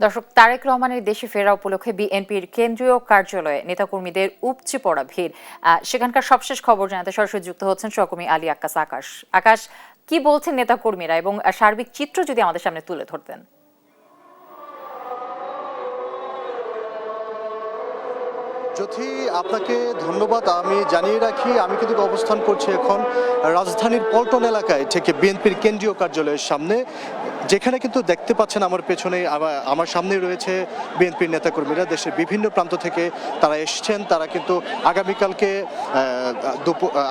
দর্শক, তারেক রহমানের দেশে ফেরা উপলক্ষে বিএনপির কেন্দ্রীয় কার্যালয়ে নেতাকর্মীদের উপচে পড়া ভিড়। সেখানকার সবশেষ খবর জানাতে সরাসরি যুক্ত হচ্ছেন সহকর্মী আলী আক্কাস। আকাশ, কি বলছেন নেতাকর্মীরা এবং সার্বিক চিত্র যদি আমাদের সামনে তুলে ধরতেন। জ্যোতি, আপনাকে ধন্যবাদ। আমি জানিয়ে রাখি, আমি কিন্তু অবস্থান করছি এখন রাজধানীর পল্টন এলাকায় থেকে বিএনপির কেন্দ্রীয় কার্যালয়ের সামনে, যেখানে কিন্তু দেখতে পাচ্ছেন আমার পেছনে আমার সামনে রয়েছে বিএনপির নেতাকর্মীরা। দেশের বিভিন্ন প্রান্ত থেকে তারা এসছেন। তারা কিন্তু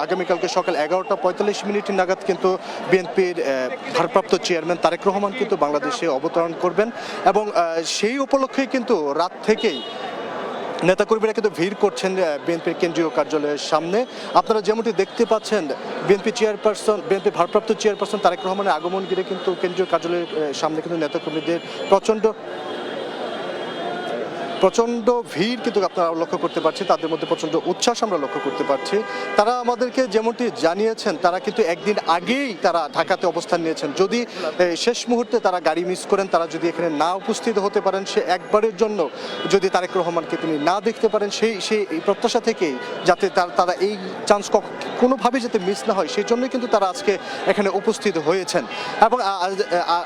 আগামীকালকে সকাল 11:45 নাগাদ কিন্তু বিএনপির ভারপ্রাপ্ত চেয়ারম্যান তারেক রহমান কিন্তু বাংলাদেশে অবতরণ করবেন এবং সেই উপলক্ষে কিন্তু রাত থেকেই নেতাকর্মীরা কিন্তু ভিড় করছেন বিএনপির কেন্দ্রীয় কার্যালয়ের সামনে। আপনারা যেমনটি দেখতে পাচ্ছেন, বিএনপি ভারপ্রাপ্ত চেয়ারপারসন তারেক রহমানের আগমন ঘিরে কিন্তু কেন্দ্রীয় কার্যালয়ের সামনে কিন্তু নেতাকর্মীদের প্রচণ্ড ভিড় কিন্তু আপনারা লক্ষ্য করতে পারছি। তাদের মধ্যে প্রচণ্ড উচ্ছ্বাস আমরা লক্ষ্য করতে পারছি। তারা আমাদেরকে যেমনটি জানিয়েছেন, তারা কিন্তু একদিন আগেই তারা ঢাকাতে অবস্থান নিয়েছেন। যদি শেষ মুহূর্তে তারা গাড়ি মিস করেন, তারা যদি এখানে না উপস্থিত হতে পারেন, সে একবারের জন্য যদি তারেক রহমানকে তিনি না দেখতে পারেন, সেই প্রত্যাশা থেকেই যাতে তারা এই চান্স কোনোভাবে যাতে মিস না হয়, সেই জন্যই কিন্তু তারা আজকে এখানে উপস্থিত হয়েছেন। এবং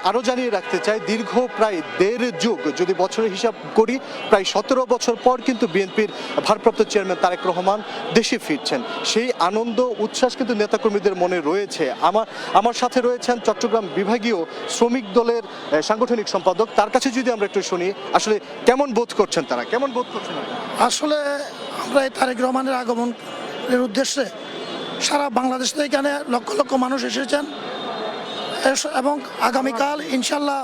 আরও জানিয়ে রাখতে চাই, দীর্ঘ প্রায় 1.5 যুগ যদি বছরের হিসাব করি, প্রায় 17 বছর পর কিন্তু বিএনপির ভারপ্রাপ্ত চেয়ারম্যান তারেক রহমান দেশে ফিরছেন। সেই আনন্দ উচ্ছ্বাস কিন্তু নেতাকর্মীদের মনে রয়েছে। আমার সাথে রয়েছেন চট্টগ্রাম বিভাগীয় শ্রমিক দলের সাংগঠনিক সম্পাদক। তার কাছে যদি আমরা একটু শুনি, আসলে কেমন বোধ করছেন তারা, কেমন বোধ করছেন? আসলে আমরা এই তারেক রহমানের আগমনের উদ্দেশ্যে সারা বাংলাদেশ থেকে এখানে লক্ষ লক্ষ মানুষ এসেছেন এবং আগামীকাল ইনশাল্লাহ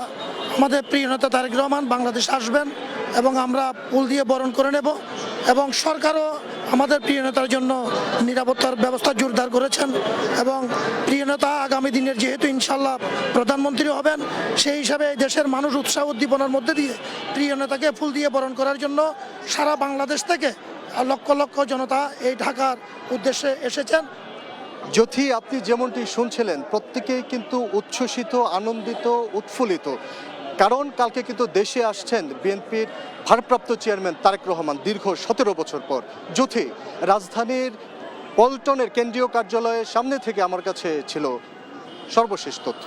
আমাদের প্রিয় নেতা তারেক রহমান বাংলাদেশ আসবেন এবং আমরা ফুল দিয়ে বরণ করে নেব। এবং সরকারও আমাদের প্রিয় নেতার জন্য নিরাপত্তার ব্যবস্থা জোরদার করেছেন এবং প্রিয় নেতা আগামী দিনের যেহেতু ইনশাল্লাহ প্রধানমন্ত্রী হবেন, সেই হিসাবে এই দেশের মানুষ উৎসাহ উদ্দীপনার মধ্যে দিয়ে প্রিয় নেতাকে ফুল দিয়ে বরণ করার জন্য সারা বাংলাদেশ থেকে লক্ষ লক্ষ জনতা এই ঢাকার উদ্দেশ্যে এসেছেন। জ্যোতি, আপনি যেমনটি শুনছিলেন, প্রত্যেকেই কিন্তু উচ্ছ্বসিত, আনন্দিত, উৎফুল্লিত। কারণ কালকে কিন্তু দেশে আসছেন বিএনপির ভারপ্রাপ্ত চেয়ারম্যান তারেক রহমান দীর্ঘ 17 বছর পর। জ্যোতি, রাজধানীর পল্টনের কেন্দ্রীয় কার্যালয়ের সামনে থেকে আমার কাছে ছিল সর্বশেষ তথ্য।